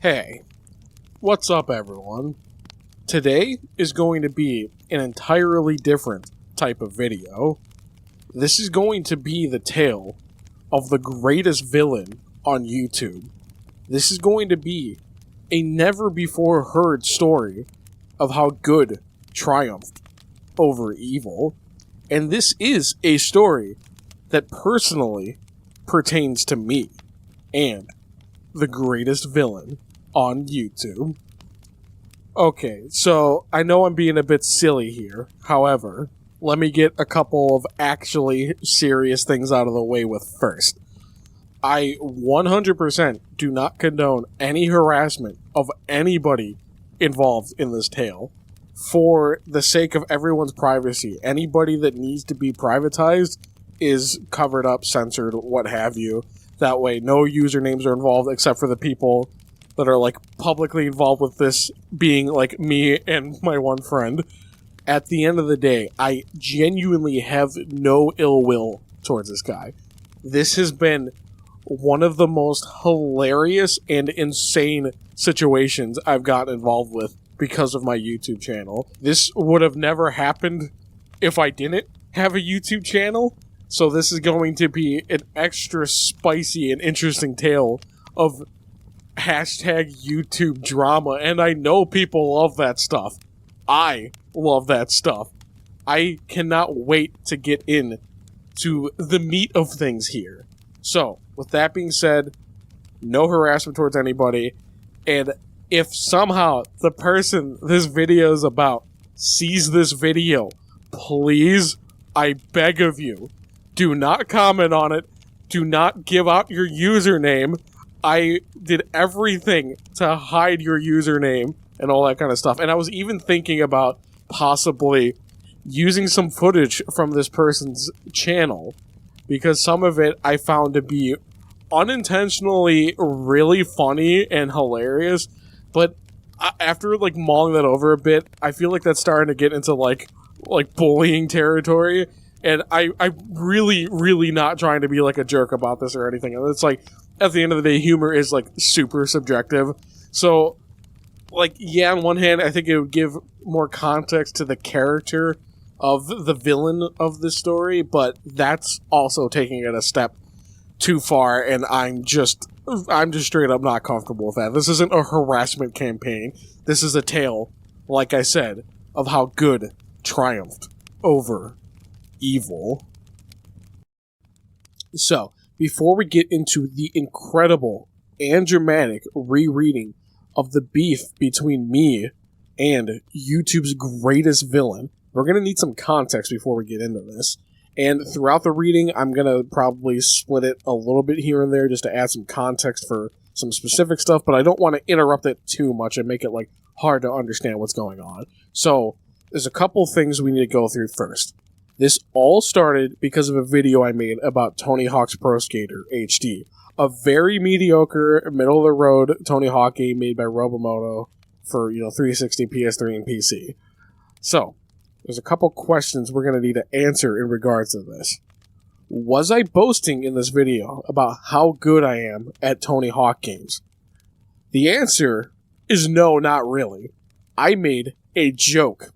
Hey, what's up everyone? Today is going to be an entirely different type of video. This is going to be the tale of the greatest villain on YouTube. This is going to be a never-before-heard story of how good triumphed over evil. And this is a story that personally pertains to me and the greatest villain on YouTube. Okay, so I know I'm being a bit silly here. However, let me get a couple of actually serious things out of the way with first. I 100% do not condone any harassment of anybody involved in this tale. For the sake of everyone's privacy, anybody that needs to be privatized is covered up, censored, what have you. That way, no usernames are involved except for the people that are, like, publicly involved with this, being, like, me and my one friend. At the end of the day, I genuinely have no ill will towards this guy. This has been one of the most hilarious and insane situations I've gotten involved with because of my YouTube channel. This would have never happened if I didn't have a YouTube channel. So this is going to be an extra spicy and interesting tale of hashtag YouTube drama. And I know people love that stuff. I love that stuff. I cannot wait to get in to the meat of things here. So, with that being said, no harassment towards anybody. And if somehow the person this video is about sees this video, please, I beg of you, do not comment on it. Do not give out your username. I did everything to hide your username and all that kind of stuff. And I was even thinking about possibly using some footage from this person's channel, because some of it I found to be unintentionally really funny and hilarious. But after, like, mulling that over a bit, I feel like that's starting to get into, like bullying territory. And I'm really, really not trying to be, like, a jerk about this or anything. And it's like, at the end of the day, humor is, like, super subjective. So, like, yeah, on one hand, I think it would give more context to the character of the villain of the story, but that's also taking it a step too far, and I'm just straight up not comfortable with that. This isn't a harassment campaign. This is a tale, like I said, of how good triumphed over evil. So, before we get into the incredible and dramatic rereading of the beef between me and YouTube's greatest villain, we're going to need some context before we get into this. And throughout the reading, I'm going to probably split it a little bit here and there just to add some context for some specific stuff, but I don't want to interrupt it too much and make it, like, hard to understand what's going on. So, there's a couple things we need to go through first. This all started because of a video I made about Tony Hawk's Pro Skater HD. A very mediocre, middle-of-the-road Tony Hawk game made by Robomoto for, 360, PS3, and PC. So, there's a couple questions we're going to need to answer in regards to this. Was I boasting in this video about how good I am at Tony Hawk games? The answer is no, not really. I made a joke.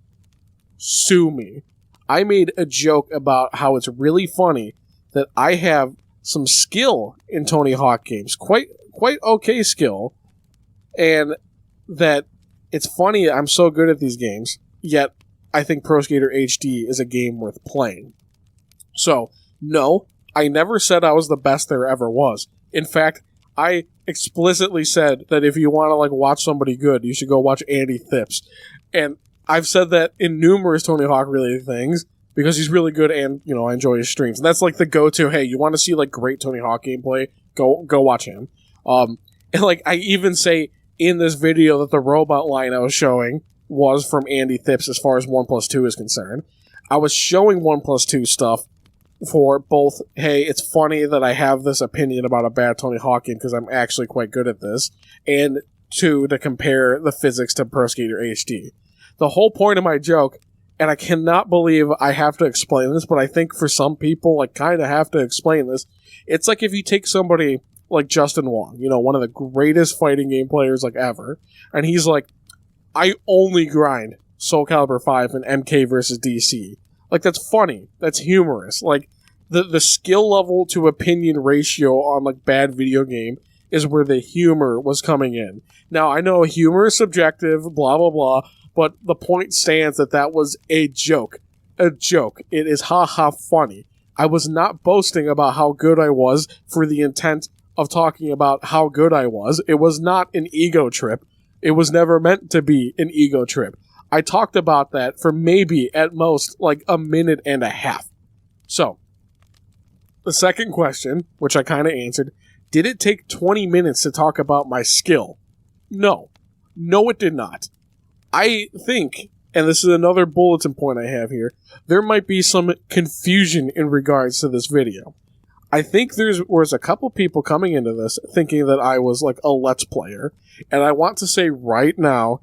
Sue me. I made a joke about how it's really funny that I have some skill in Tony Hawk games. Quite okay skill. And that it's funny I'm so good at these games, yet I think Pro Skater HD is a game worth playing. So, no, I never said I was the best there ever was. In fact, I explicitly said that if you want to, like, watch somebody good, you should go watch THPS. And I've said that in numerous Tony Hawk related things, because he's really good and, I enjoy his streams. And that's, like, the go-to, hey, you want to see, like, great Tony Hawk gameplay? Go watch him. And, like, I even say in this video that the robot line I was showing was from THPS as far as 1+2 is concerned. I was showing 1+2 stuff for both, hey, it's funny that I have this opinion about a bad Tony Hawk game because I'm actually quite good at this, and two, to compare the physics to Pro Skater HD. The whole point of my joke, and I cannot believe I have to explain this, but I think for some people I kind of have to explain this, it's like if you take somebody like Justin Wong, you know, one of the greatest fighting game players like ever, and he's like, I only grind Soul Calibur 5 and MK versus DC. Like, that's funny. That's humorous. Like, the skill level to opinion ratio on, like, bad video game is where the humor was coming in. Now, I know humor is subjective, blah, blah, blah, but the point stands that that was a joke. A joke. It is ha-ha funny. I was not boasting about how good I was for the intent of talking about how good I was. It was not an ego trip. It was never meant to be an ego trip. I talked about that for maybe, at most, like a minute and a half. So, the second question, which I kind of answered, did it take 20 minutes to talk about my skill? No. No, it did not. I think, and this is another bulletin point I have here, there might be some confusion in regards to this video. I think there was a couple people coming into this thinking that I was like a Let's Player, and I want to say right now,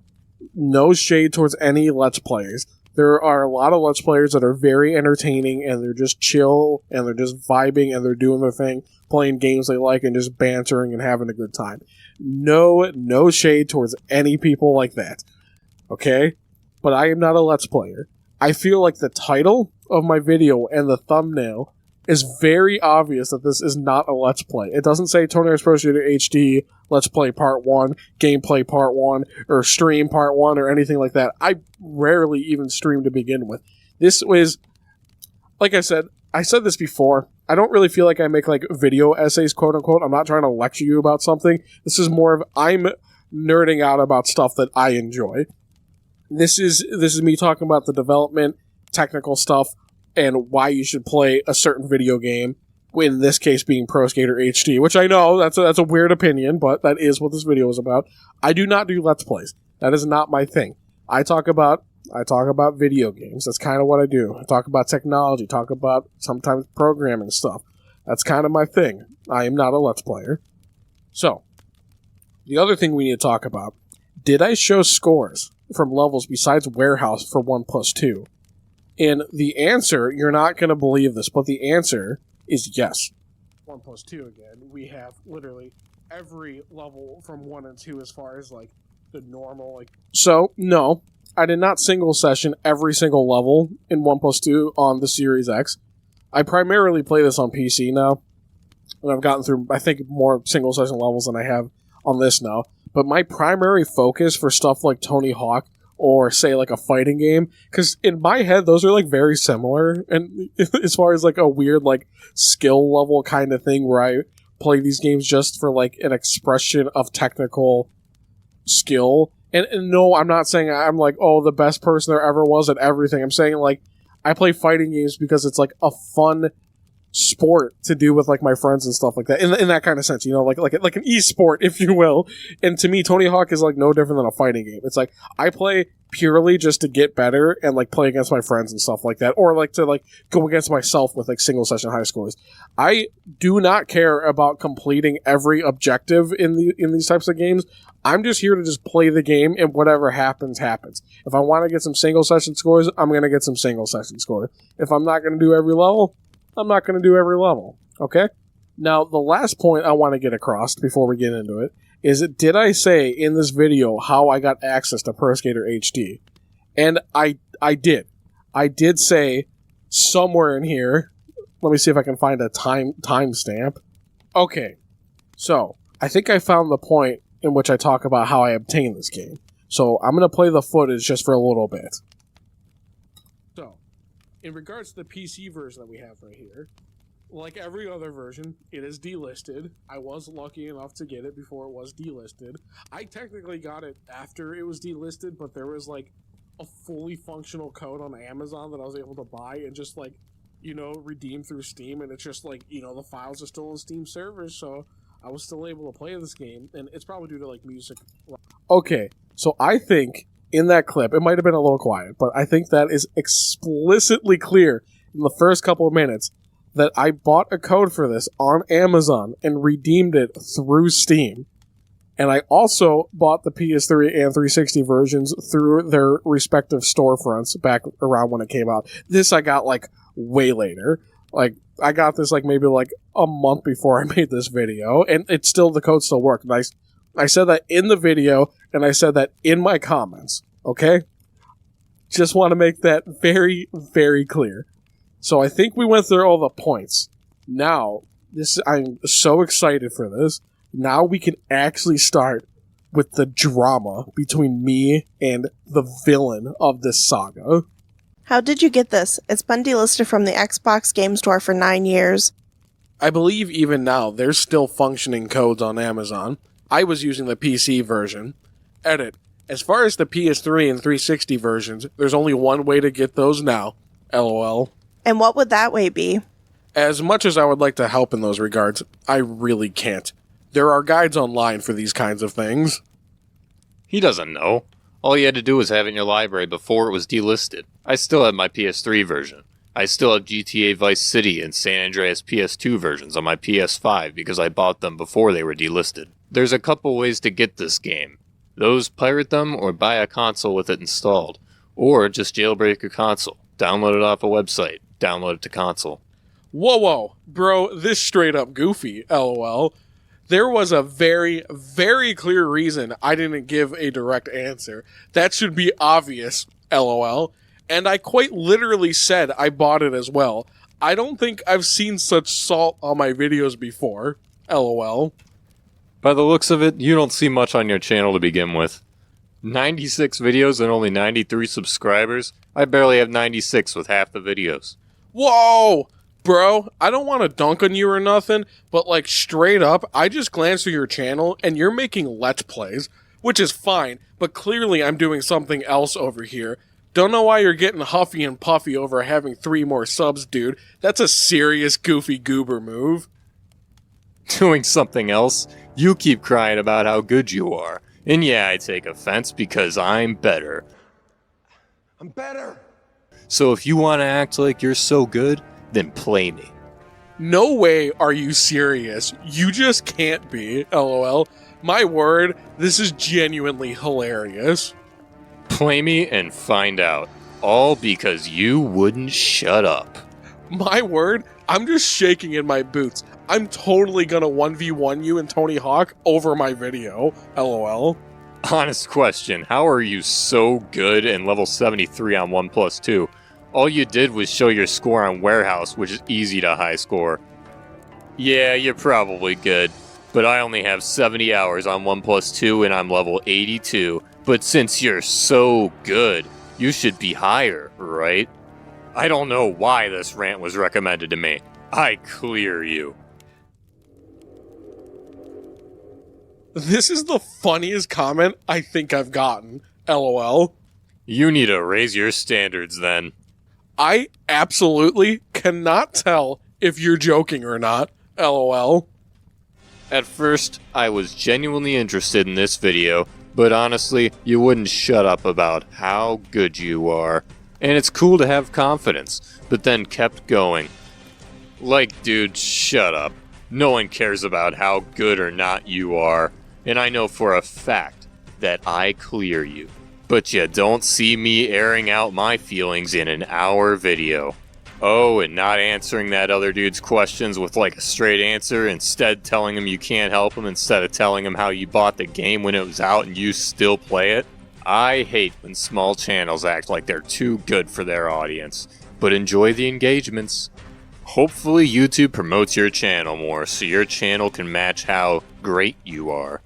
no shade towards any Let's Players. There are a lot of Let's Players that are very entertaining, and they're just chill, and they're just vibing, and they're doing their thing, playing games they like, and just bantering and having a good time. No shade towards any people like that. Okay? But I am not a Let's Player. I feel like the title of my video and the thumbnail is very obvious that this is not a Let's Play. It doesn't say Tornado Pro Shooter HD, Let's Play Part 1, Gameplay Part 1, or Stream Part 1, or anything like that. I rarely even stream to begin with. This was, like I said this before, I don't really feel like I make like video essays, quote unquote. I'm not trying to lecture you about something. This is more of, I'm nerding out about stuff that I enjoy. This is me talking about the development, technical stuff, and why you should play a certain video game, in this case being Pro Skater HD, which I know that's a weird opinion, but that is what this video is about. I do not do Let's Plays. That is not my thing. I talk about video games. That's kind of what I do. I talk about technology, talk about sometimes programming stuff. That's kind of my thing. I am not a Let's Player. So, the other thing we need to talk about, did I show scores from levels besides Warehouse for 1+2? And the answer, you're not going to believe this, but the answer is yes. 1+2 again. We have literally every level from 1 and 2 as far as like the normal like. So, no, I did not single session every single level in 1+2 on the Series X. I primarily play this on PC now, and I've gotten through, I think, more single session levels than I have on this now. But my primary focus for stuff like Tony Hawk, or say like a fighting game, because in my head those are like very similar, and as far as like a weird like skill level kind of thing where I play these games just for like an expression of technical skill. And no, I'm not saying I'm like, oh, the best person there ever was at everything. I'm saying like I play fighting games because it's like a fun sport to do with like my friends and stuff like that, in that kind of sense, you know, like an e-sport, if you will. And to me, Tony Hawk is like no different than a fighting game. It's like I play purely just to get better and like play against my friends and stuff like that, or like to like go against myself with like single session high scores. I do not care about completing every objective in these types of games. I'm just here to just play the game, and whatever happens, happens. If I want to get some single session scores, I'm going to get some single session scores. If I'm not going to do every level, I'm not going to do every level, okay? Now, the last point I want to get across before we get into it is, did I say in this video how I got access to Pro Skater HD? And I did. I did say somewhere in here, let me see if I can find a timestamp. Okay, so I think I found the point in which I talk about how I obtained this game. So I'm going to play the footage just for a little bit. So, in regards to the PC version that we have right here, like every other version, it is delisted. I was lucky enough to get it before it was delisted. I technically got it after it was delisted, but there was like a fully functional code on Amazon that I was able to buy and just like, you know, redeem through Steam, and it's just like, you know, the files are still on Steam servers, so I was still able to play this game, and it's probably due to like music. Okay, so I think in that clip, it might have been a little quiet, but I think that is explicitly clear in the first couple of minutes that I bought a code for this on Amazon and redeemed it through Steam. And I also bought the PS3 and 360 versions through their respective storefronts back around when it came out. This I got like way later. Like I got this maybe a month before I made this video, and the code still worked. And I said that in the video, and I said that in my comments, okay? Just want to make that very, very clear. So I think we went through all the points. Now, I'm so excited for this. Now we can actually start with the drama between me and the villain of this saga. How did you get this? It's been delisted from the Xbox Game Store for 9 years. I believe even now there's still functioning codes on Amazon. I was using the PC version. Edit. As far as the PS3 and 360 versions, there's only one way to get those now. LOL. And what would that way be? As much as I would like to help in those regards, I really can't. There are guides online for these kinds of things. He doesn't know. All you had to do was have it in your library before it was delisted. I still have my PS3 version. I still have GTA Vice City and San Andreas PS2 versions on my PS5 because I bought them before they were delisted. There's a couple ways to get this game. Those pirate them or buy a console with it installed. Or just jailbreak your console. Download it off a website. Download it to console. Whoa, bro, this straight up goofy, LOL. There was a very, very clear reason I didn't give a direct answer. That should be obvious, LOL. And I quite literally said I bought it as well. I don't think I've seen such salt on my videos before, LOL. By the looks of it, you don't see much on your channel to begin with. 96 videos and only 93 subscribers? I barely have 96 with half the videos. Whoa! Bro, I don't want to dunk on you or nothing, but straight up, I just glanced through your channel and you're making Let's Plays, which is fine, but clearly I'm doing something else over here. Don't know why you're getting huffy and puffy over having 3 more subs, dude. That's a serious goofy goober move. Doing something else? You keep crying about how good you are. And yeah, I take offense because I'm better. I'm better! So if you want to act like you're so good, then play me. No way are you serious. You just can't be, LOL. My word, this is genuinely hilarious. Play me and find out. All because you wouldn't shut up. My word, I'm just shaking in my boots. I'm totally gonna 1v1 you and Tony Hawk over my video, LOL. Honest question, how are you so good and level 73 on 1+2? All you did was show your score on Warehouse, which is easy to high score. Yeah, you're probably good, but I only have 70 hours on 1+2 and I'm level 82. But since you're so good, you should be higher, right? I don't know why this rant was recommended to me. I clear you. This is the funniest comment I think I've gotten, LOL. You need to raise your standards then. I absolutely cannot tell if you're joking or not, LOL. At first, I was genuinely interested in this video, but honestly, you wouldn't shut up about how good you are. And it's cool to have confidence, but then kept going. Dude, shut up. No one cares about how good or not you are. And I know for a fact that I clear you. But you don't see me airing out my feelings in an hour video. Oh, and not answering that other dude's questions with a straight answer, instead telling him you can't help him instead of telling him how you bought the game when it was out and you still play it. I hate when small channels act like they're too good for their audience, but enjoy the engagements. Hopefully YouTube promotes your channel more so your channel can match how great you are.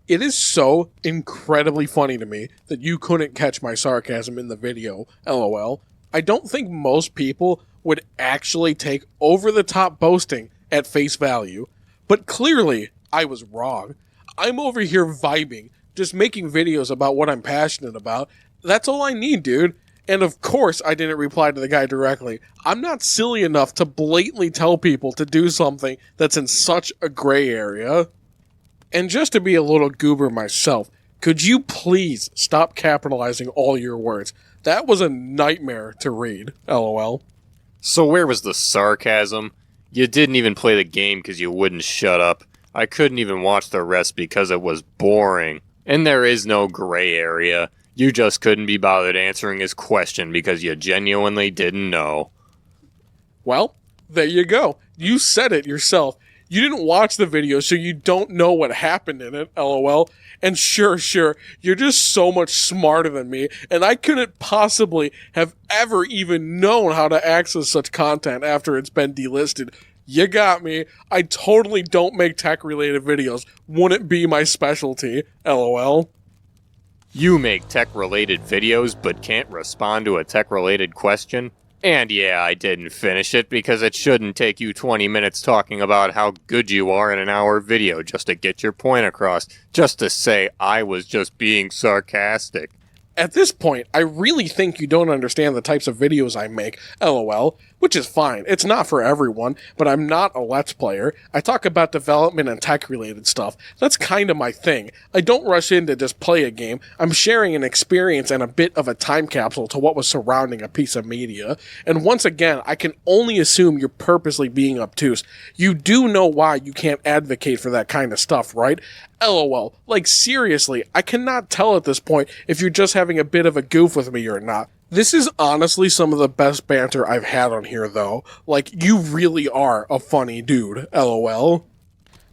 It is so incredibly funny to me that you couldn't catch my sarcasm in the video, LOL. I don't think most people would actually take over-the-top boasting at face value, but clearly I was wrong. I'm over here vibing, just making videos about what I'm passionate about. That's all I need, dude. And of course I didn't reply to the guy directly. I'm not silly enough to blatantly tell people to do something that's in such a gray area. And just to be a little goober myself, could you please stop capitalizing all your words? That was a nightmare to read, LOL. So where was the sarcasm? You didn't even play the game because you wouldn't shut up. I couldn't even watch the rest because it was boring. And there is no gray area. You just couldn't be bothered answering his question because you genuinely didn't know. Well, There you go. You said it yourself. You didn't watch the video, so you don't know what happened in it, LOL. And sure, you're just so much smarter than me, and I couldn't possibly have ever even known how to access such content after it's been delisted. You got me. I totally don't make tech-related videos. Wouldn't be my specialty, LOL. You make tech-related videos but can't respond to a tech-related question? And yeah, I didn't finish it because it shouldn't take you 20 minutes talking about how good you are in an hour video just to get your point across, just to say I was just being sarcastic. At this point, I really think you don't understand the types of videos I make, LOL, which is fine. It's not for everyone, but I'm not a Let's Player. I talk about development and tech-related stuff. That's kind of my thing. I don't rush in to just play a game. I'm sharing an experience and a bit of a time capsule to what was surrounding a piece of media. And once again, I can only assume you're purposely being obtuse. You do know why you can't advocate for that kind of stuff, right? LOL. Like, seriously, I cannot tell at this point if you're just having a bit of a goof with me or not. This is honestly some of the best banter I've had on here, though. Like, you really are a funny dude, LOL.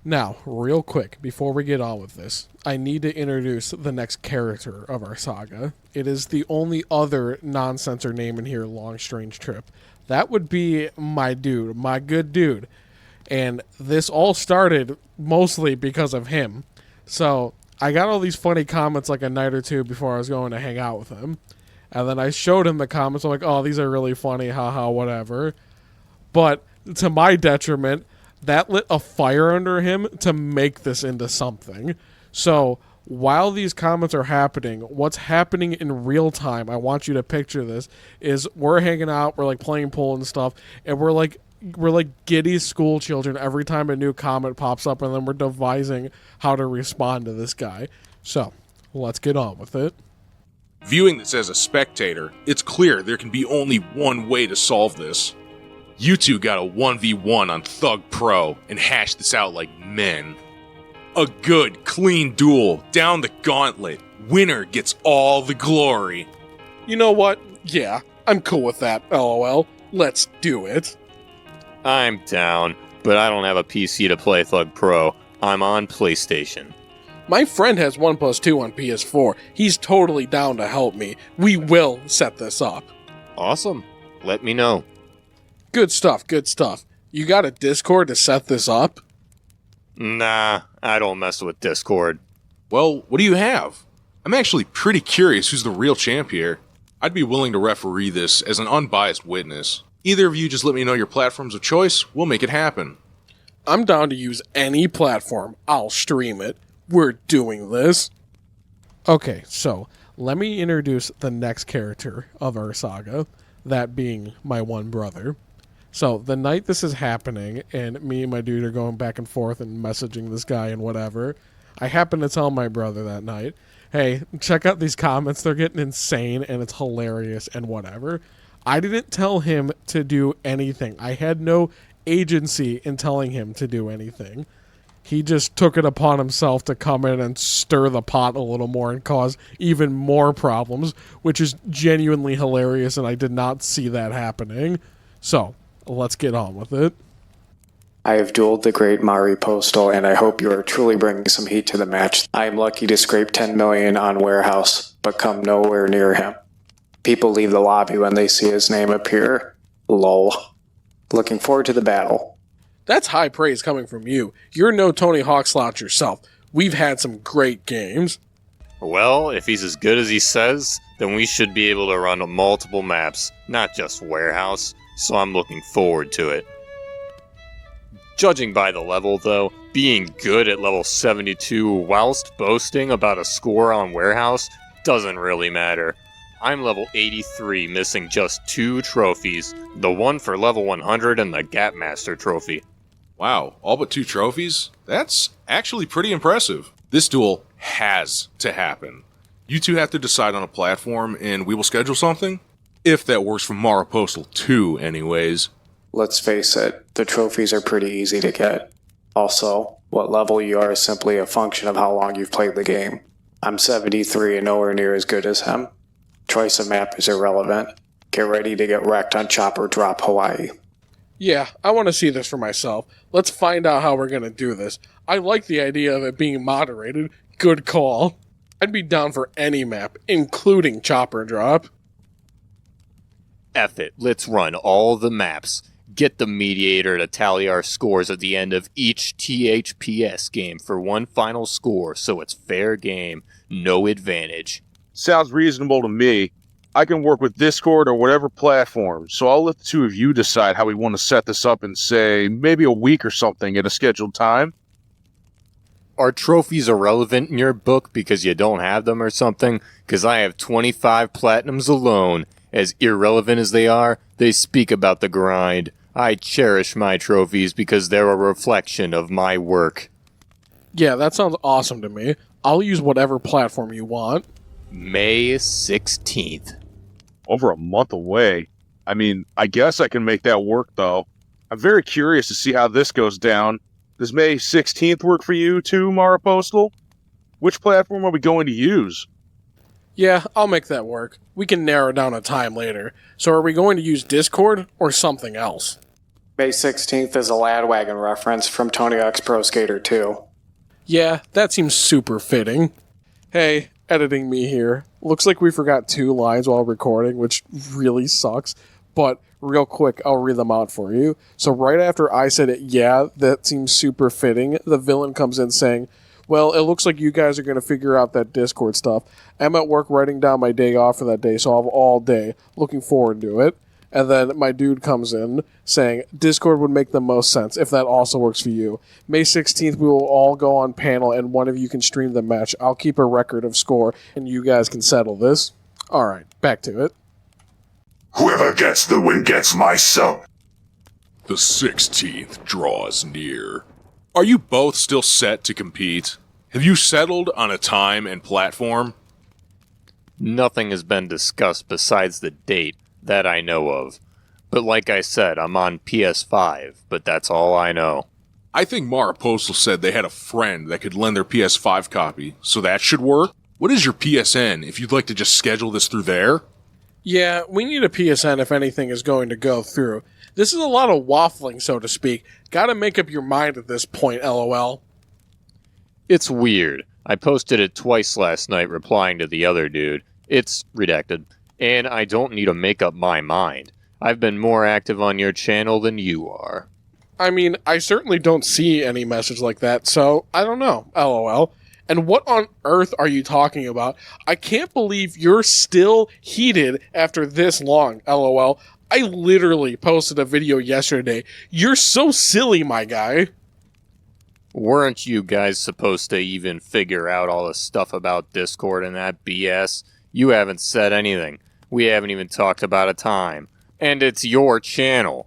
Now, real quick, before we get on with this, I need to introduce the next character of our saga. It is the only other non-censor name in here, Long Strange Trip. That would be my dude, my good dude. And this all started mostly because of him. So, I got all these funny comments like a night or two before I was going to hang out with him. And then I showed him the comments. I'm like, oh, these are really funny, haha, whatever. But to my detriment, that lit a fire under him to make this into something. So while these comments are happening, what's happening in real time, I want you to picture this, is we're hanging out, we're like playing pool and stuff, and we're like giddy school children every time a new comment pops up, and then we're devising how to respond to this guy. So let's get on with it. Viewing this as a spectator, it's clear there can be only one way to solve this. You two got a 1v1 on Thug Pro and hash this out like men. A good, clean duel, down the gauntlet. Winner gets all the glory. You know what? Yeah, I'm cool with that, LOL. Let's do it. I'm down, but I don't have a PC to play Thug Pro. I'm on PlayStation. My friend has 1+2 on PS4. He's totally down to help me. We will set this up. Awesome. Let me know. Good stuff, good stuff. You got a Discord to set this up? Nah, I don't mess with Discord. Well, what do you have? I'm actually pretty curious who's the real champ here. I'd be willing to referee this as an unbiased witness. Either of you just let me know your platforms of choice, we'll make it happen. I'm down to use any platform. I'll stream it. We're doing this. Okay, so let me introduce the next character of our saga, that being my one brother. So the night this is happening, and me and my dude are going back and forth and messaging this guy and whatever, I happen to tell my brother that night, hey, check out these comments, they're getting insane and it's hilarious and whatever. I didn't tell him to do anything. I had no agency in telling him to do anything. He just took it upon himself to come in and stir the pot a little more and cause even more problems, which is genuinely hilarious, and I did not see that happening. So, let's get on with it. I have dueled the great Mari Postal, and I hope you are truly bringing some heat to the match. I am lucky to scrape 10 million on Warehouse, but come nowhere near him. People leave the lobby when they see his name appear. Lol. Looking forward to the battle. That's high praise coming from you. You're no Tony Hawk slouch yourself. We've had some great games. Well, if he's as good as he says, then we should be able to run multiple maps, not just Warehouse, so I'm looking forward to it. Judging by the level, though, being good at level 72 whilst boasting about a score on Warehouse doesn't really matter. I'm level 83, missing just 2 trophies, the one for level 100 and the Gap Master trophy. Wow, all but 2 trophies? That's actually pretty impressive. This duel has to happen. You two have to decide on a platform, and we will schedule something? If that works for Mara Postal 2, anyways. Let's face it, the trophies are pretty easy to get. Also, what level you are is simply a function of how long you've played the game. I'm 73 and nowhere near as good as him. Choice of map is irrelevant. Get ready to get wrecked on Chopper Drop Hawaii. Yeah, I want to see this for myself. Let's find out how we're going to do this. I like the idea of it being moderated. Good call. I'd be down for any map, including Chopper Drop. F it, let's run all the maps. Get the mediator to tally our scores at the end of each THPS game for one final score, so it's fair game, no advantage. Sounds reasonable to me. I can work with Discord or whatever platform, so I'll let the two of you decide how we want to set this up in, say, maybe a week or something at a scheduled time. Are trophies irrelevant in your book because you don't have them or something? Because I have 25 platinums alone. As irrelevant as they are, they speak about the grind. I cherish my trophies because they're a reflection of my work. Yeah, that sounds awesome to me. I'll use whatever platform you want. May 16th. Over a month away. I mean, I guess I can make that work, though. I'm very curious to see how this goes down. Does May 16th work for you too, Mara Postal? Which platform are we going to use? Yeah, I'll make that work. We can narrow down a time later. So are we going to use Discord or something else? May 16th is a Ladwagon reference from Tony Hawk's Pro Skater 2. Yeah, that seems super fitting. Hey, editing me here. Looks like we forgot 2 lines while recording, which really sucks. But real quick, I'll read them out for you. So right after I said it, yeah, that seems super fitting, the villain comes in saying, well, it looks like you guys are going to figure out that Discord stuff. I'm at work writing down my day off for that day, so I'll have all day. Looking forward to it. And then my dude comes in saying, Discord would make the most sense if that also works for you. May 16th, we will all go on panel and one of you can stream the match. I'll keep a record of score and you guys can settle this. Alright, back to it. Whoever gets the win gets my son. The 16th draws near. Are you both still set to compete? Have you settled on a time and platform? Nothing has been discussed besides the date that I know of. But like I said, I'm on PS5, but that's all I know. I think Mara Postal said they had a friend that could lend their PS5 copy, so that should work. What is your PSN if you'd like to just schedule this through there? Yeah, we need a PSN if anything is going to go through. This is a lot of waffling, so to speak. Gotta make up your mind at this point, LOL. It's weird. I posted it twice last night replying to the other dude. It's redacted. And I don't need to make up my mind. I've been more active on your channel than you are. I mean, I certainly don't see any message like that, so I don't know, LOL. And what on earth are you talking about? I can't believe you're still heated after this long, LOL. I literally posted a video yesterday. You're so silly, my guy. Weren't you guys supposed to even figure out all the stuff about Discord and that BS? You haven't said anything. We haven't even talked about a time. And it's your channel.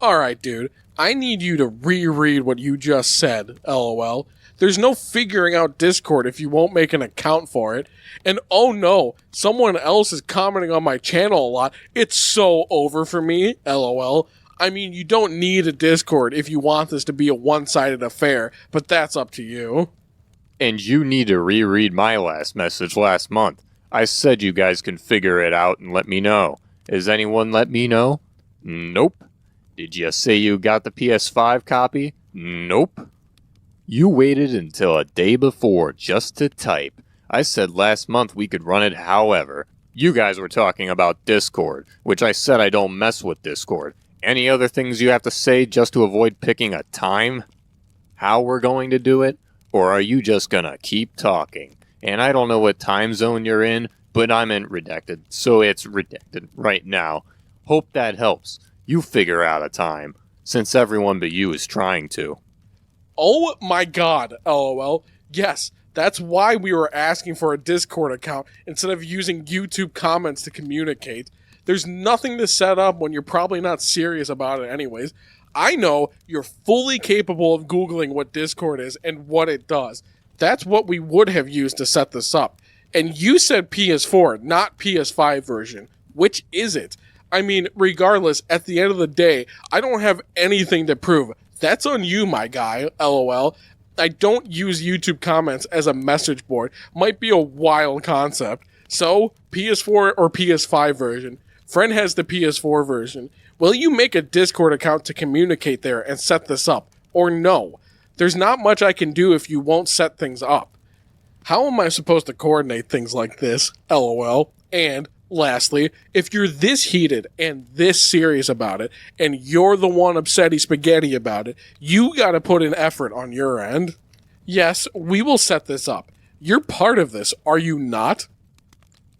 Alright, dude. I need you to reread what you just said, LOL. There's no figuring out Discord if you won't make an account for it. And oh no, someone else is commenting on my channel a lot. It's so over for me, LOL. I mean, you don't need a Discord if you want this to be a one-sided affair, but that's up to you. And you need to reread my last message last month. I said you guys can figure it out and let me know. Has anyone let me know? Nope. Did you say you got the PS5 copy? Nope. You waited until a day before just to type. I said last month we could run it however. You guys were talking about Discord, which I said I don't mess with Discord. Any other things you have to say just to avoid picking a time? How we're going to do it? Or are you just gonna keep talking? And I don't know what time zone you're in, but I'm in redacted, so it's redacted right now. Hope that helps. You figure out a time, since everyone but you is trying to. Oh my god, LOL. Yes, that's why we were asking for a Discord account instead of using YouTube comments to communicate. There's nothing to set up when you're probably not serious about it anyways. I know you're fully capable of Googling what Discord is and what it does. That's what we would have used to set this up. And you said PS4, not PS5 version. Which is it? I mean, regardless, at the end of the day, I don't have anything to prove. That's on you, my guy, LOL. I don't use YouTube comments as a message board. Might be a wild concept. So, PS4 or PS5 version. Friend has the PS4 version. Will you make a Discord account to communicate there and set this up? Or no? There's not much I can do if you won't set things up. How am I supposed to coordinate things like this? LOL. And, lastly, if you're this heated and this serious about it, and you're the one upsetty spaghetti about it, you gotta put in effort on your end. Yes, we will set this up. You're part of this, are you not?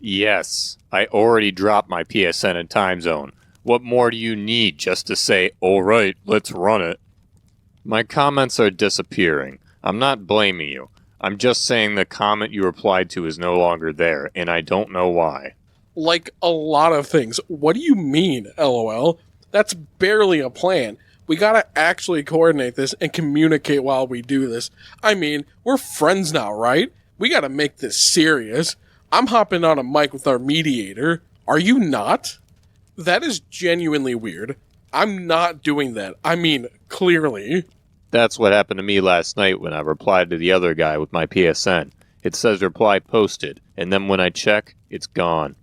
Yes, I already dropped my PSN and time zone. What more do you need just to say, alright, let's run it? My comments are disappearing. I'm not blaming you. I'm just saying the comment you replied to is no longer there, and I don't know why. Like a lot of things. What do you mean, LOL? That's barely a plan. We gotta actually coordinate this and communicate while we do this. I mean, we're friends now, right? We gotta make this serious. I'm hopping on a mic with our mediator. Are you not? That is genuinely weird. I'm not doing that. I mean, clearly. That's what happened to me last night when I replied to the other guy with my PSN. It says reply posted, and then when I check, it's gone.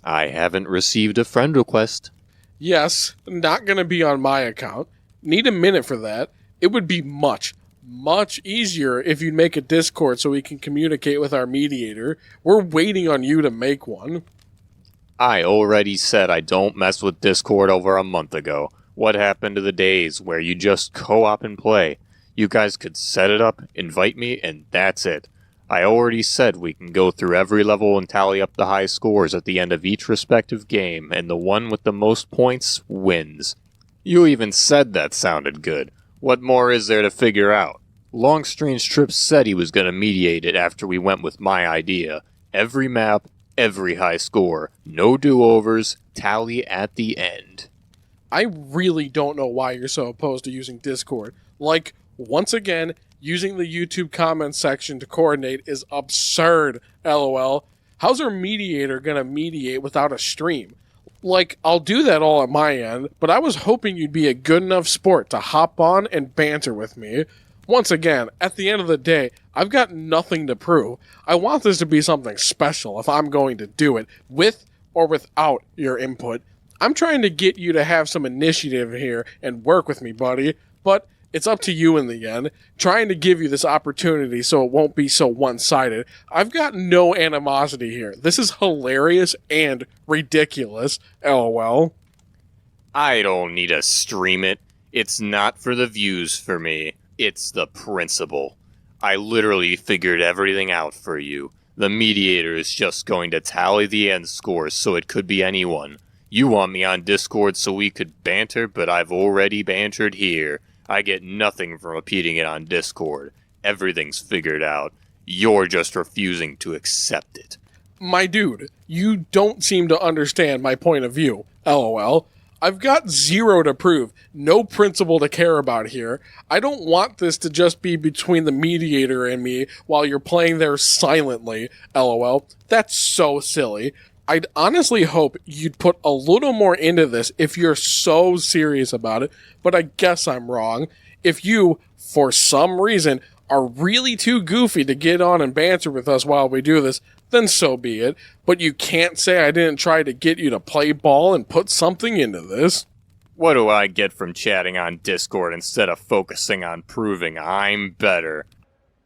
I haven't received a friend request. Yes, not gonna be on my account. Need a minute for that. It would be much easier if you'd make a Discord so we can communicate with our mediator. We're waiting on you to make one. I already said I don't mess with Discord over a month ago. What happened to the days where you just co-op and play? You guys could set it up, invite me, and that's it. I already said we can go through every level and tally up the high scores at the end of each respective game, and the one with the most points wins. You even said that sounded good. What more is there to figure out? Long Strange Trip said he was going to mediate it after we went with my idea. Every map, every high score, no do-overs, tally at the end. I really don't know why you're so opposed to using Discord. Like, once again, using the YouTube comment section to coordinate is absurd, LOL. How's our mediator gonna mediate without a stream? Like, I'll do that all at my end, but I was hoping you'd be a good enough sport to hop on and banter with me. Once again, at the end of the day, I've got nothing to prove. I want this to be something special if I'm going to do it, with or without your input. I'm trying to get you to have some initiative here and work with me, buddy, but it's up to you in the end. Trying to give you this opportunity so it won't be so one-sided. I've got no animosity here. This is hilarious and ridiculous, LOL. I don't need to stream it. It's not for the views for me. It's the principle. I literally figured everything out for you. The mediator is just going to tally the end scores, so it could be anyone. You want me on Discord so we could banter, but I've already bantered here. I get nothing from repeating it on Discord. Everything's figured out. You're just refusing to accept it. My dude, you don't seem to understand my point of view, LOL. I've got zero to prove, no principle to care about here. I don't want this to just be between the mediator and me while you're playing there silently, LOL. That's so silly. I'd honestly hope you'd put a little more into this if you're so serious about it, but I guess I'm wrong. If you, for some reason, are really too goofy to get on and banter with us while we do this, then so be it. But you can't say I didn't try to get you to play ball and put something into this. What do I get from chatting on Discord instead of focusing on proving I'm better?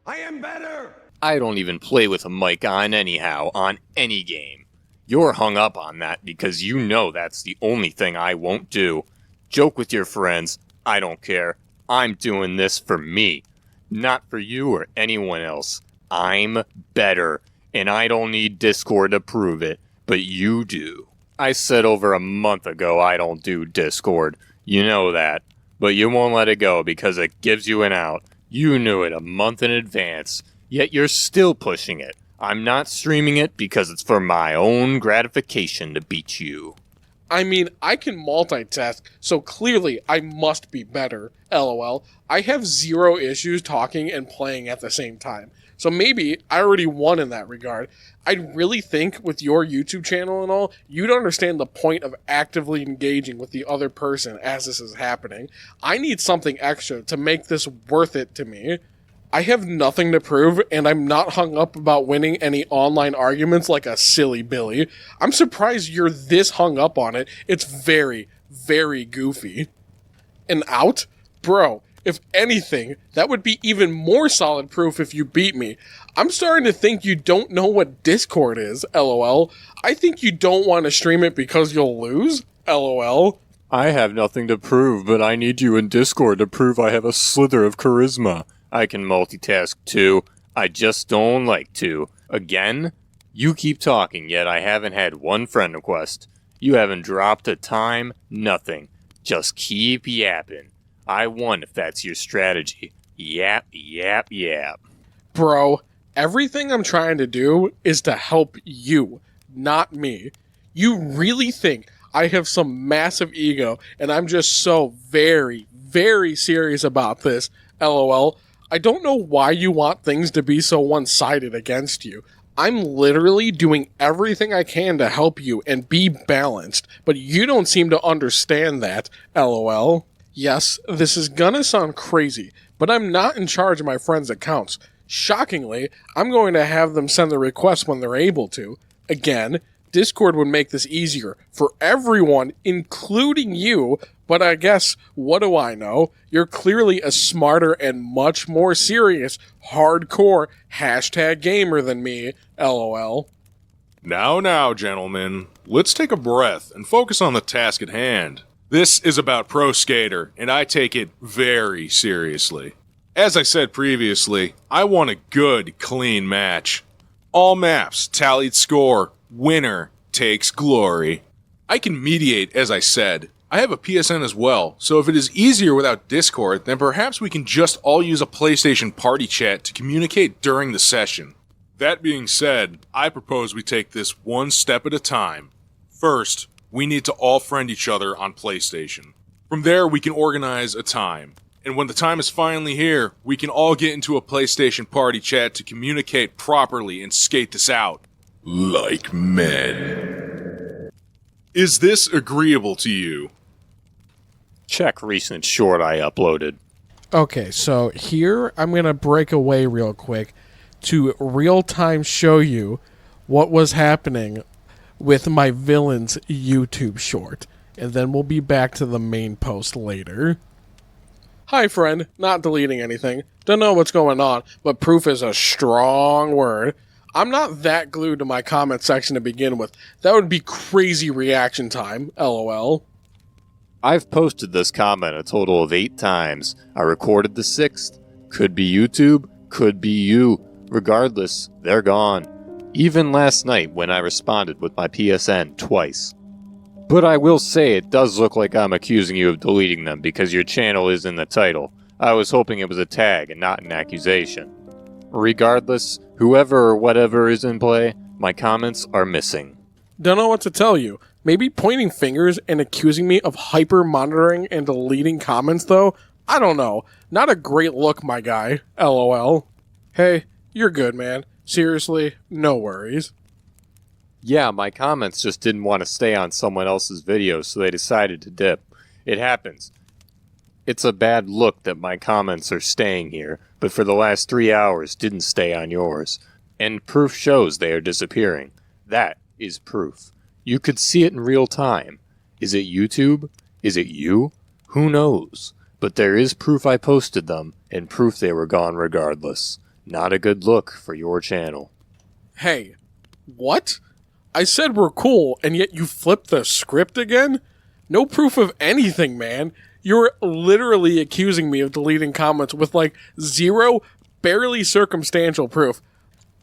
I am better! I don't even play with a mic on anyhow, on any game. You're hung up on that because you know that's the only thing I won't do. Joke with your friends. I don't care. I'm doing this for me. Not for you or anyone else. I'm better. And I don't need Discord to prove it. But you do. I said over a month ago I don't do Discord. You know that. But you won't let it go because it gives you an out. You knew it a month in advance. Yet you're still pushing it. I'm not streaming it because it's for my own gratification to beat you. I mean, I can multitask, so clearly I must be better, LOL. I have zero issues talking and playing at the same time. So maybe I already won in that regard. I really think with your YouTube channel and all, you'd understand the point of actively engaging with the other person as this is happening. I need something extra to make this worth it to me. I have nothing to prove, and I'm not hung up about winning any online arguments like a silly Billy. I'm surprised you're this hung up on it. It's very, very goofy. An out? Bro, if anything, that would be even more solid proof if you beat me. I'm starting to think you don't know what Discord is, lol. I think you don't want to stream it because you'll lose, lol. I have nothing to prove, but I need you in Discord to prove I have a slither of charisma. I can multitask too. I just don't like to. Again? You keep talking, yet I haven't had one friend request. You haven't dropped a time, nothing. Just keep yapping. I won if that's your strategy. Yap, yap, yap. Bro, everything I'm trying to do is to help you, not me. You really think I have some massive ego and I'm just so very, very serious about this, lol. I don't know why you want things to be so one-sided against you. I'm literally doing everything I can to help you and be balanced, but you don't seem to understand that, lol. Yes, this is gonna sound crazy, but I'm not in charge of my friends' accounts. Shockingly, I'm going to have them send the request when they're able to. Again, Discord would make this easier for everyone, including you, but I guess, what do I know? You're clearly a smarter and much more serious, hardcore #gamer than me, lol. Now, gentlemen, let's take a breath and focus on the task at hand. This is about Pro Skater, and I take it very seriously. As I said previously, I want a good, clean match. All maps, tallied score, winner takes glory. I can mediate, as I said. I have a PSN as well, so if it is easier without Discord, then perhaps we can just all use a PlayStation party chat to communicate during the session. That being said, I propose we take this one step at a time. First, we need to all friend each other on PlayStation. From there, we can organize a time. And when the time is finally here, we can all get into a PlayStation party chat to communicate properly and skate this out. Like men. Is this agreeable to you? Check recent short I uploaded. Okay, so here I'm going to break away real quick to real-time show you what was happening with my villain's YouTube short, and then we'll be back to the main post later. Hi, friend. Not deleting anything. Don't know what's going on, but proof is a strong word. I'm not that glued to my comment section to begin with. That would be crazy reaction time, lol. I've posted this comment a total of 8 times. I recorded the 6th. Could be YouTube, could be you. Regardless, they're gone. Even last night when I responded with my PSN twice. But I will say it does look like I'm accusing you of deleting them because your channel is in the title. I was hoping it was a tag and not an accusation. Regardless, whoever or whatever is in play, my comments are missing. Don't know what to tell you. Maybe pointing fingers and accusing me of hyper-monitoring and deleting comments, though? I don't know. Not a great look, my guy. LOL. Hey, you're good, man. Seriously, no worries. Yeah, my comments just didn't want to stay on someone else's video, so they decided to dip. It happens. It's a bad look that my comments are staying here, but for the last 3 hours didn't stay on yours. And proof shows they are disappearing. That is proof. You could see it in real time. Is it YouTube? Is it you? Who knows? But there is proof I posted them, and proof they were gone regardless. Not a good look for your channel. Hey, what? I said we're cool, and yet you flipped the script again? No proof of anything, man. You're literally accusing me of deleting comments with, like, zero, barely circumstantial proof.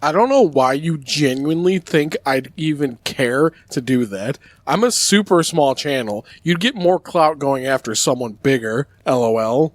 I don't know why you genuinely think I'd even care to do that. I'm a super small channel. You'd get more clout going after someone bigger, LOL.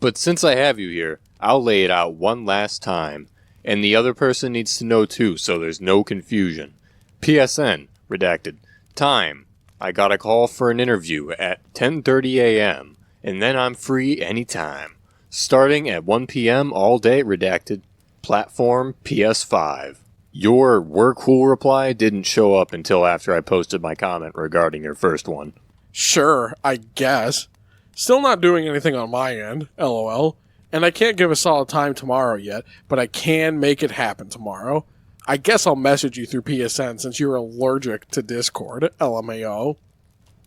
But since I have you here, I'll lay it out one last time. And the other person needs to know too, so there's no confusion. PSN, redacted. Time, I got a call for an interview at 10:30 a.m. And then I'm free anytime. Starting at 1 p.m. all day, redacted. Platform PS5. Your "we're cool" reply didn't show up until after I posted my comment regarding your first one. Sure, I guess. Still not doing anything on my end, LOL. and I can't give a solid time tomorrow yet, but I can make it happen tomorrow. I guess I'll message you through PSN since you're allergic to Discord, LMAO.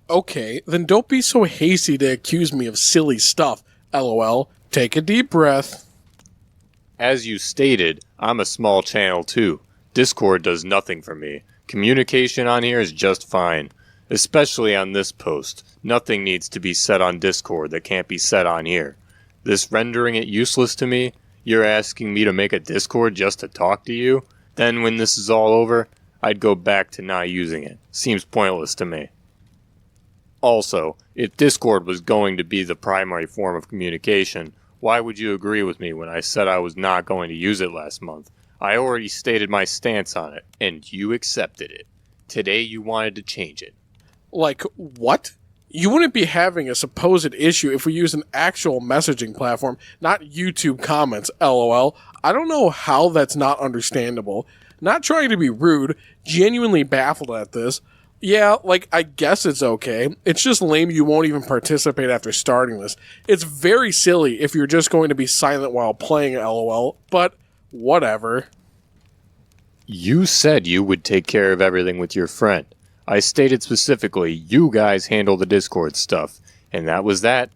Okay, then don't be so hasty to accuse me of silly stuff, LOL. Take a deep breath. As you stated, I'm a small channel too. Discord does nothing for me. Communication on here is just fine. Especially on this post. Nothing needs to be said on Discord that can't be said on here. This rendering it useless to me? You're asking me to make a Discord just to talk to you? Then when this is all over, I'd go back to not using it. Seems pointless to me. Also, if Discord was going to be the primary form of communication, why would you agree with me when I said I was not going to use it last month? I already stated my stance on it, and you accepted it. Today you wanted to change it. Like, what? You wouldn't be having a supposed issue if we use an actual messaging platform, not YouTube comments, LOL. I don't know how that's not understandable. Not trying to be rude, genuinely baffled at this. Yeah, like, I guess it's okay. It's just lame you won't even participate after starting this. It's very silly if you're just going to be silent while playing, LOL, but whatever. You said you would take care of everything with your friend. I stated specifically, you guys handle the Discord stuff, and that was that.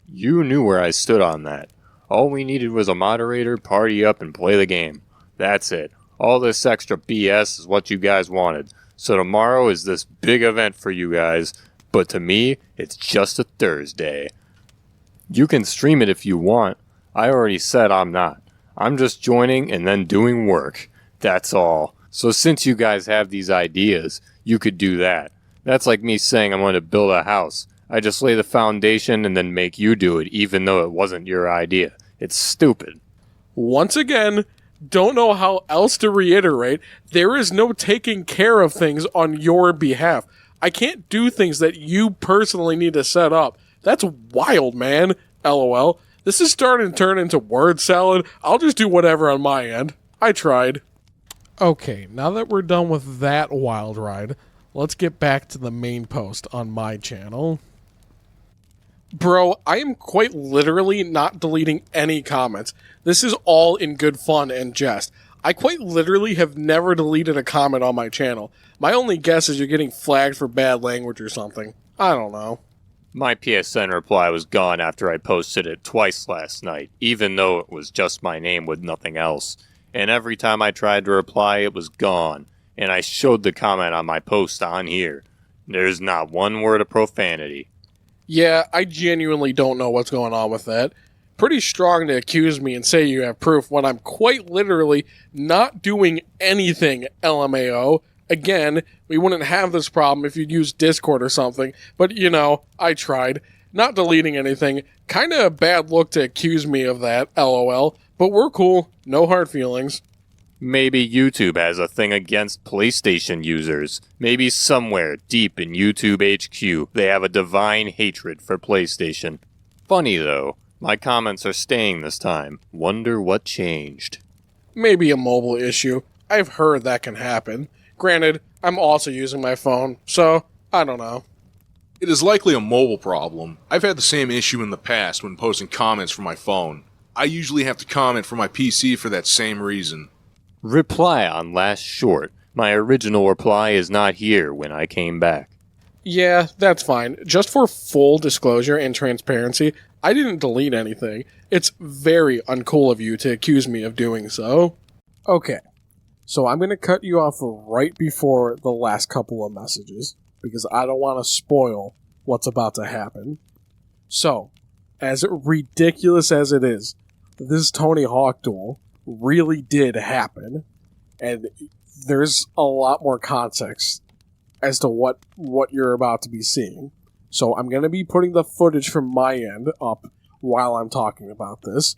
You knew where I stood on that. All we needed was a moderator, party up, and play the game. That's it. All this extra BS is what you guys wanted. So tomorrow is this big event for you guys, but to me, it's just a Thursday. You can stream it if you want. I already said I'm not. I'm just joining and then doing work. That's all. So since you guys have these ideas, you could do that. That's like me saying I'm going to build a house. I just lay the foundation and then make you do it, even though it wasn't your idea. It's stupid. Once again, don't know how else to reiterate, there is no taking care of things on your behalf. I can't do things that you personally need to set up. That's wild, man. LOL. This is starting to turn into word salad. I'll just do whatever on my end. I tried. Okay, now that we're done with that wild ride, let's get back to the main post on my channel. Bro, I am quite literally not deleting any comments. This is all in good fun and jest. I quite literally have never deleted a comment on my channel. My only guess is you're getting flagged for bad language or something. I don't know. My PSN reply was gone after I posted it twice last night, even though it was just my name with nothing else. And every time I tried to reply, it was gone. And I showed the comment on my post on here. There's not one word of profanity. Yeah, I genuinely don't know what's going on with that. Pretty strong to accuse me and say you have proof when I'm quite literally not doing anything, LMAO. Again, we wouldn't have this problem if you'd use Discord or something, but you know, I tried. Not deleting anything. Kinda a bad look to accuse me of that, LOL. But we're cool. No hard feelings. Maybe YouTube has a thing against PlayStation users. Maybe somewhere deep in YouTube HQ, they have a divine hatred for PlayStation. Funny though, my comments are staying this time. Wonder what changed. Maybe a mobile issue. I've heard that can happen. Granted, I'm also using my phone, so I don't know. It is likely a mobile problem. I've had the same issue in the past when posting comments from my phone. I usually have to comment from my PC for that same reason. Reply on last short. My original reply is not here when I came back. Yeah, that's fine. Just for full disclosure and transparency, I didn't delete anything. It's very uncool of you to accuse me of doing so. Okay, so I'm going to cut you off right before the last couple of messages, because I don't want to spoil what's about to happen. So, as ridiculous as it is, this Tony Hawk duel really did happen, and there's a lot more context as to what you're about to be seeing. So I'm going to be putting the footage from my end up while I'm talking about this,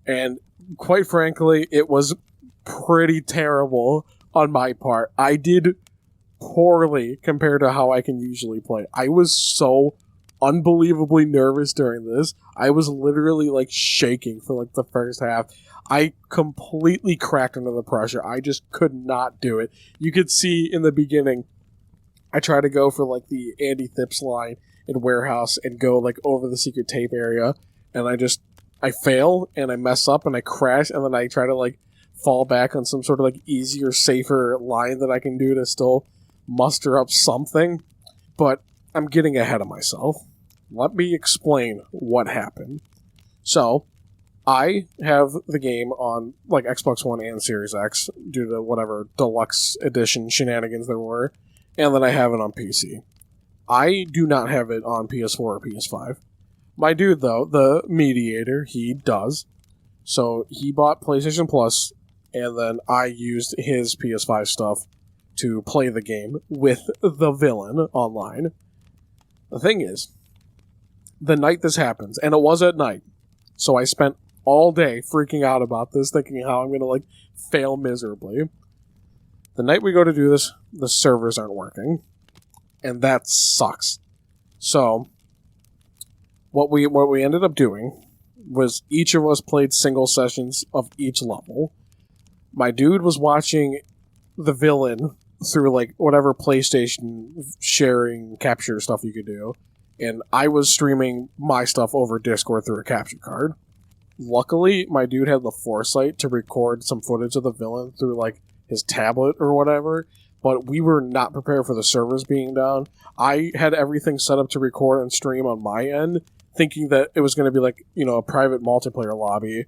and quite frankly, it was pretty terrible on my part. I did poorly compared to how I can usually play. I was so unbelievably nervous during this. I was literally like shaking for like the first half. I completely cracked under the pressure. I just could not do it. You could see in the beginning, I tried to go for like the Andy Thips line in Warehouse and go like over the secret tape area, and I fail and I mess up and I crash and then I try to like fall back on some sort of like easier, safer line that I can do to still muster up something. But I'm getting ahead of myself. Let me explain what happened. So, I have the game on like Xbox One and Series X due to whatever deluxe edition shenanigans there were, and then I have it on PC. I do not have it on PS4 or PS5. My dude, though, the mediator, he does. So he bought PlayStation Plus, and then I used his PS5 stuff to play the game with the villain online. The thing is, the night this happens, and it was at night, so I spent all day freaking out about this, thinking how I'm going to, like, fail miserably. The night we go to do this, the servers aren't working, and that sucks. So, what we ended up doing was each of us played single sessions of each level. My dude was watching the villain through, like, whatever PlayStation sharing capture stuff you could do, and I was streaming my stuff over Discord through a capture card. Luckily, my dude had the foresight to record some footage of the villain through, like, his tablet or whatever, but we were not prepared for the servers being down. I had everything set up to record and stream on my end, thinking that it was going to be, like, you know, a private multiplayer lobby,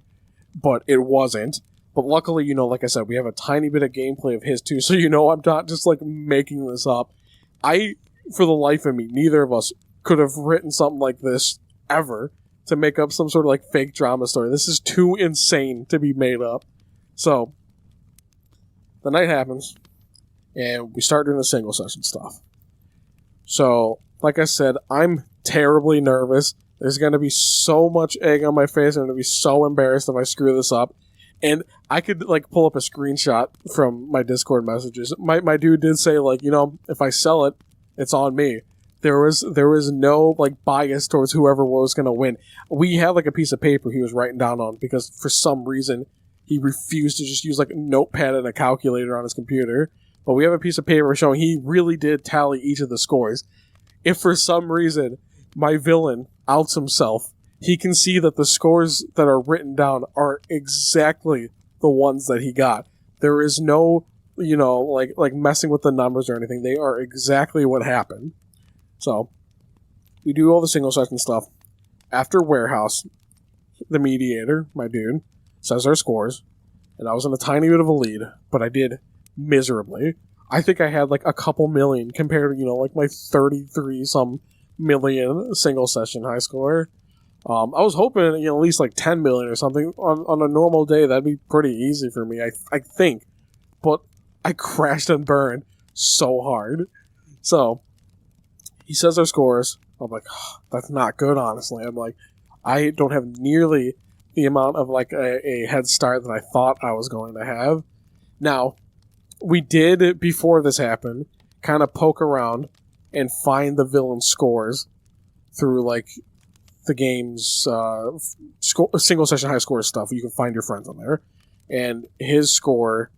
but it wasn't. But luckily, you know, like I said, we have a tiny bit of gameplay of his too, so you know I'm not just, like, making this up. For the life of me, neither of us could have written something like this ever to make up some sort of, like, fake drama story. This is too insane to be made up. So, the night happens, and we start doing the single session stuff. So, like I said, I'm terribly nervous. There's going to be so much egg on my face. I'm going to be so embarrassed if I screw this up. And I could, like, pull up a screenshot from my Discord messages. My dude did say, like, you know, if I sell it, it's on me. There was no, like, bias towards whoever was going to win. We had, like, a piece of paper he was writing down on because for some reason he refused to just use, like, a notepad and a calculator on his computer. But we have a piece of paper showing he really did tally each of the scores. If for some reason my villain outs himself, he can see that the scores that are written down are exactly the ones that he got. There is no, you know, like messing with the numbers or anything. They are exactly what happened. So, we do all the single session stuff. After Warehouse, the mediator, my dude, says our scores, and I was in a tiny bit of a lead, but I did miserably. I think I had, like, a couple million compared to, you know, like, my 33-some million single session high score. I was hoping, you know, at least, like, 10 million or something. On a normal day, that'd be pretty easy for me, I think. But I crashed and burned so hard. So, he says our scores. I'm like, oh, that's not good, honestly. I'm like, I don't have nearly the amount of, like, a head start that I thought I was going to have. Now, we did, before this happened, kind of poke around and find the villain's scores through, like, the game's single session high score stuff. You can find your friends on there. And his score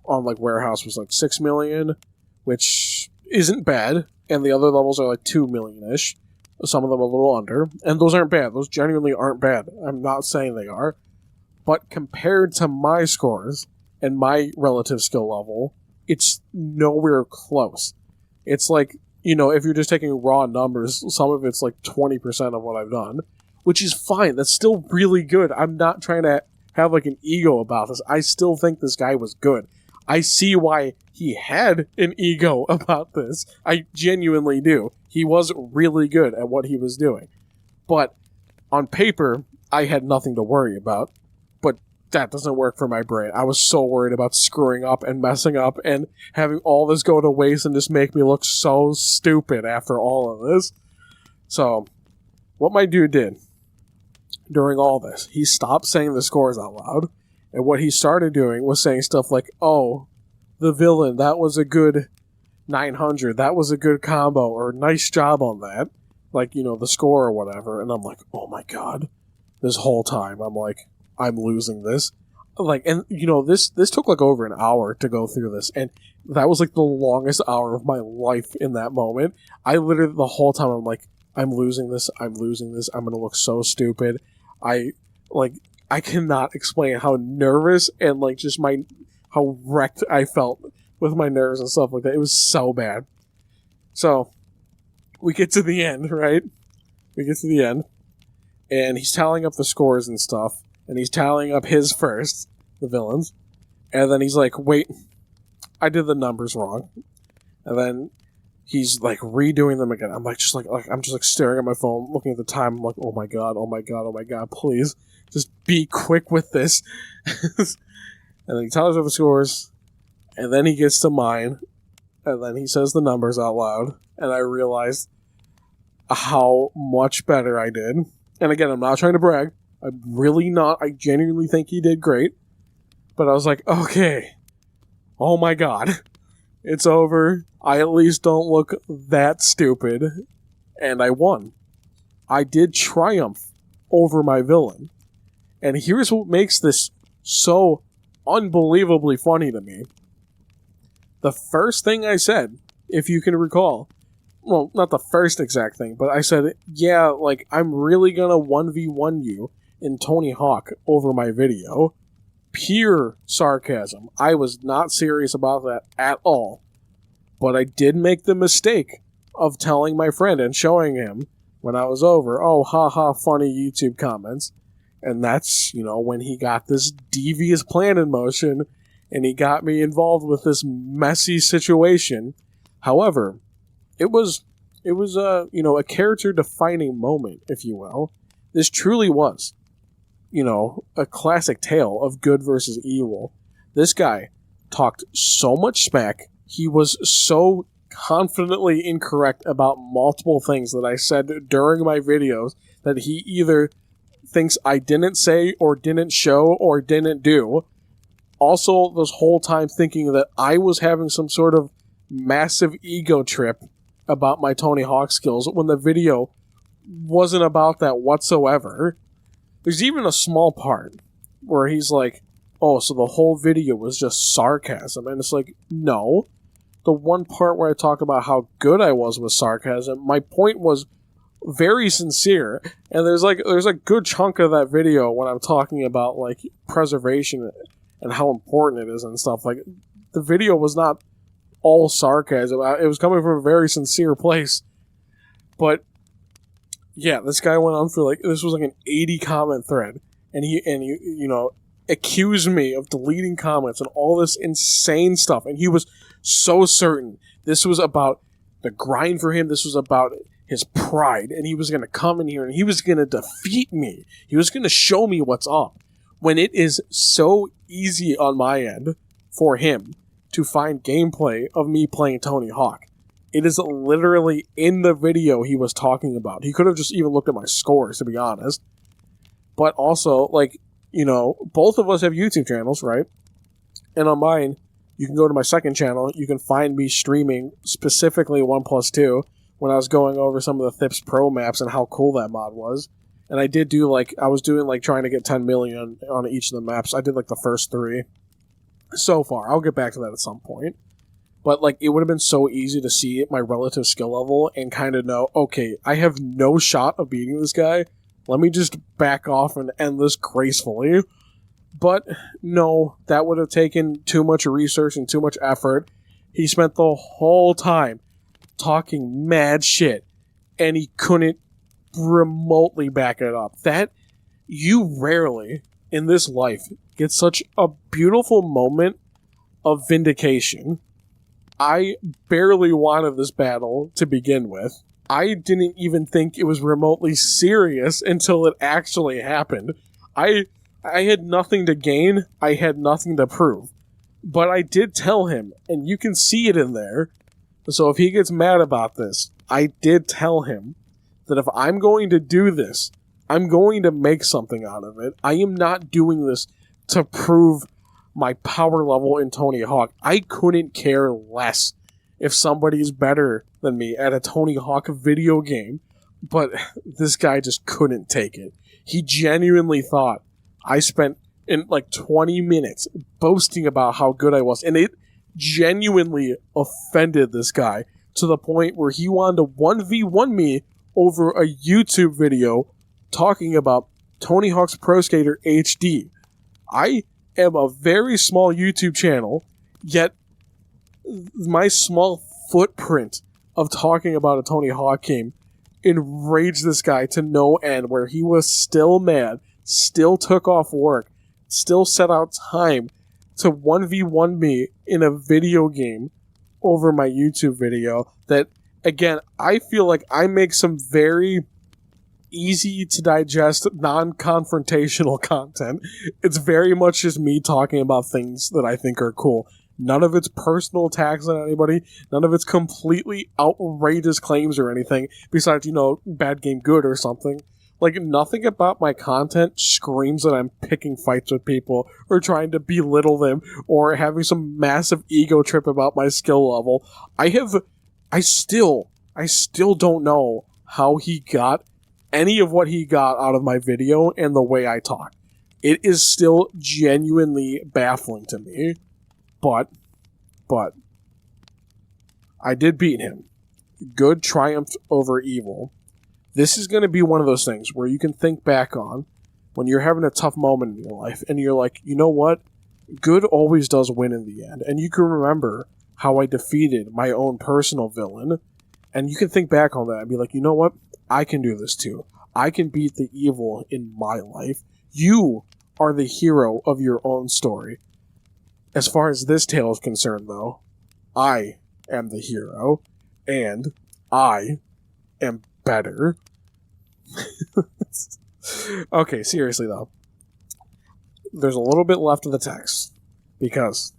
on, like, Warehouse was, like, 6 million, which isn't bad. And the other levels are like 2 million-ish. Some of them a little under. And those aren't bad. Those genuinely aren't bad. I'm not saying they are. But compared to my scores and my relative skill level, it's nowhere close. It's like, you know, if you're just taking raw numbers, some of it's like 20% of what I've done. Which is fine. That's still really good. I'm not trying to have, like, an ego about this. I still think this guy was good. I see why he had an ego about this. I genuinely do. He was really good at what he was doing. But on paper, I had nothing to worry about. But that doesn't work for my brain. I was so worried about screwing up and messing up and having all this go to waste and just make me look so stupid after all of this. So, what my dude did during all this, he stopped saying the scores out loud. And what he started doing was saying stuff like, oh, the villain, that was a good 900, that was a good combo, or nice job on that. Like, you know, the score or whatever. And I'm like, oh my god. This whole time, I'm like, I'm losing this. Like, and, you know, this took, like, over an hour to go through this. And that was, like, the longest hour of my life in that moment. I literally, the whole time, I'm like, I'm losing this, I'm going to look so stupid. like, I cannot explain how nervous and, like, just how wrecked I felt with my nerves and stuff like that. It was so bad. So, we get to the end, right? We get to the end, and he's tallying up the scores and stuff, and he's tallying up his first, the villains, and then he's like, wait, I did the numbers wrong. And then he's like redoing them again. I'm just like staring at my phone, looking at the time. I'm like, oh my god, please, just be quick with this. And then he tallies up the scores, and then he gets to mine, and then he says the numbers out loud, and I realized how much better I did. And again, I'm not trying to brag. I'm really not. I genuinely think he did great. But I was like, okay, oh my god, it's over. I at least don't look that stupid. And I won. I did triumph over my villain. And here's what makes this so unbelievably funny to me. The first thing I said, if you can recall, well, not the first exact thing, but I said, yeah, like, I'm really gonna 1v1 you in Tony Hawk over my video. Pure sarcasm. I was not serious about that at all. But I did make the mistake of telling my friend and showing him when I was over, oh, haha, funny YouTube comments. And that's, when he got this devious plan in motion, and he got me involved with this messy situation. However, it was a character-defining moment, if you will. This truly was, a classic tale of good versus evil. This guy talked so much smack. He was so confidently incorrect about multiple things that I said during my videos that he either thinks I didn't say or didn't show or didn't do. Also, this whole time thinking that I was having some sort of massive ego trip about my Tony Hawk skills when the video wasn't about that whatsoever. There's even a small part where he's like, oh, so the whole video was just sarcasm. And it's like, no. The one part where I talked about how good I was with sarcasm, my point was very sincere. And there's a good chunk of that video when I'm talking about, like, preservation and how important it is and stuff. Like, the video was not all sarcasm. It was coming from a very sincere place. But yeah, this guy went on for this was like an 80 comment thread, and he accused me of deleting comments and all this insane stuff, and he was so certain this was about the grind for him, this was about his pride, and he was going to come in here and he was going to defeat me. He was going to show me what's up, when it is so easy on my end for him to find gameplay of me playing Tony Hawk. It is literally in the video he was talking about. He could have just even looked at my scores, to be honest. But also, both of us have YouTube channels, right? And on mine, you can go to my second channel. You can find me streaming specifically 1+2 when I was going over some of the THPS Pro maps and how cool that mod was. And I did do, I was doing, trying to get 10 million on each of the maps. I did, the first 3 so far. I'll get back to that at some point. But, it would have been so easy to see my relative skill level and kind of know, okay, I have no shot of beating this guy. Let me just back off and end this gracefully. But, no, that would have taken too much research and too much effort. He spent the whole time talking mad shit, and he couldn't remotely back it up. That, you rarely, in this life, get such a beautiful moment of vindication. I barely wanted this battle to begin with. I didn't even think it was remotely serious until it actually happened. I had nothing to gain. I had nothing to prove. But I did tell him, and you can see it in there. So if he gets mad about this, I did tell him that if I'm going to do this, I'm going to make something out of it. I am not doing this to prove my power level in Tony Hawk. I couldn't care less if somebody's better than me at a Tony Hawk video game, but this guy just couldn't take it. He genuinely thought I spent 20 minutes boasting about how good I was, and it genuinely offended this guy to the point where he wanted to 1v1 me over a YouTube video talking about Tony Hawk's Pro Skater HD. I am a very small YouTube channel, yet my small footprint of talking about a Tony Hawk game enraged this guy to no end, where he was still mad, still took off work, still set out time to 1v1 me in a video game over my YouTube video. That, again, I feel like I make some very easy to digest, non-confrontational content. It's very much just me talking about things that I think are cool. None of it's personal attacks on anybody. None of it's completely outrageous claims or anything, besides, bad game good or something. Like, nothing about my content screams that I'm picking fights with people or trying to belittle them or having some massive ego trip about my skill level. I still don't know how he got any of what he got out of my video and the way I talk. It is still genuinely baffling to me. But I did beat him. Good triumphed over evil. This is going to be one of those things where you can think back on when you're having a tough moment in your life and you're like, you know what? Good always does win in the end. And you can remember how I defeated my own personal villain. And you can think back on that and be like, you know what? I can do this too. I can beat the evil in my life. You are the hero of your own story. As far as this tale is concerned, though, I am the hero, and I am better. Okay, seriously, though. There's a little bit left of the text, because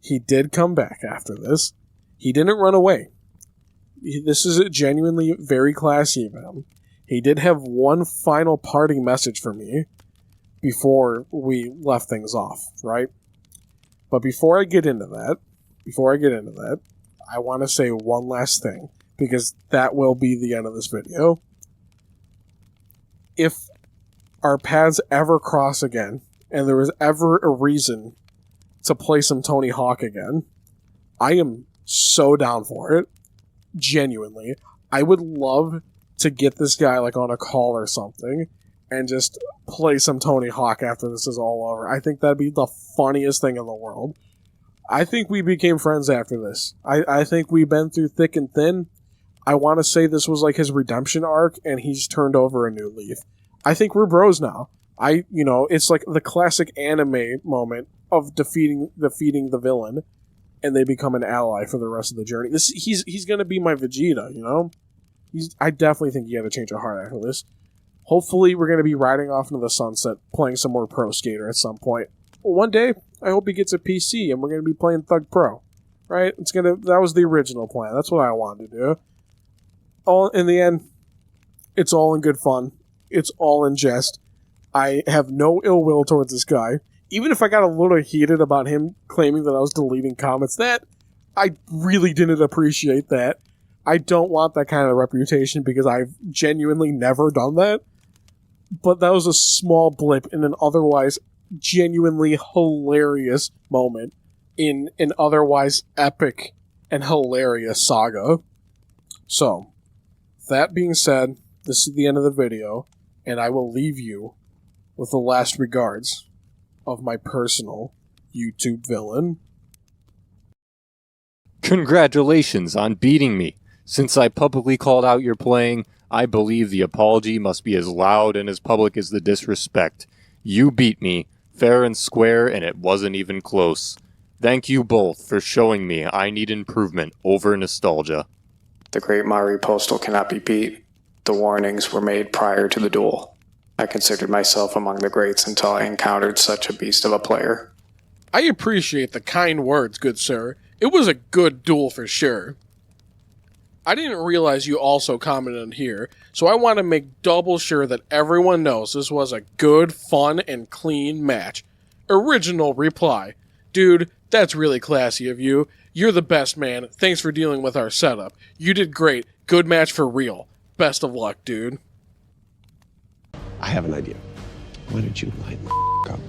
he did come back after this. He didn't run away. This is genuinely very classy of him. He did have one final parting message for me before we left things off, right? But before I get into that, I want to say one last thing, because that will be the end of this video. If our paths ever cross again, and there is ever a reason to play some Tony Hawk again, I am so down for it. Genuinely. I would love to get this guy on a call or something and just play some Tony Hawk after this is all over. I think that'd be the funniest thing in the world. I think we became friends after this. I think we've been through thick and thin. I want to say this was his redemption arc, and he's turned over a new leaf. I think we're bros now. It's like the classic anime moment of defeating the villain, and they become an ally for the rest of the journey. He's gonna be my Vegeta, I definitely think he had a change of heart after this. Hopefully, we're going to be riding off into the sunset, playing some more Pro Skater at some point. One day, I hope he gets a PC, and we're going to be playing Thug Pro. Right? That was the original plan. That's what I wanted to do. In the end, it's all in good fun. It's all in jest. I have no ill will towards this guy. Even if I got a little heated about him claiming that I was deleting comments, I really didn't appreciate that. I don't want that kind of reputation because I've genuinely never done that. But that was a small blip in an otherwise genuinely hilarious moment in an otherwise epic and hilarious saga. So, that being said, this is the end of the video, and I will leave you with the last regards of my personal YouTube villain. Congratulations on beating me. Since I publicly called out your playing, I believe the apology must be as loud and as public as the disrespect. You beat me, fair and square, and it wasn't even close. Thank you both for showing me I need improvement over nostalgia. The great Mari Postal cannot be beat. The warnings were made prior to the duel. I considered myself among the greats until I encountered such a beast of a player. I appreciate the kind words, good sir. It was a good duel for sure. I didn't realize you also commented here, so I want to make double sure that everyone knows this was a good, fun, and clean match. Original reply. Dude, that's really classy of you. You're the best, man. Thanks for dealing with our setup. You did great. Good match for real. Best of luck, dude. I have an idea. Why don't you light up?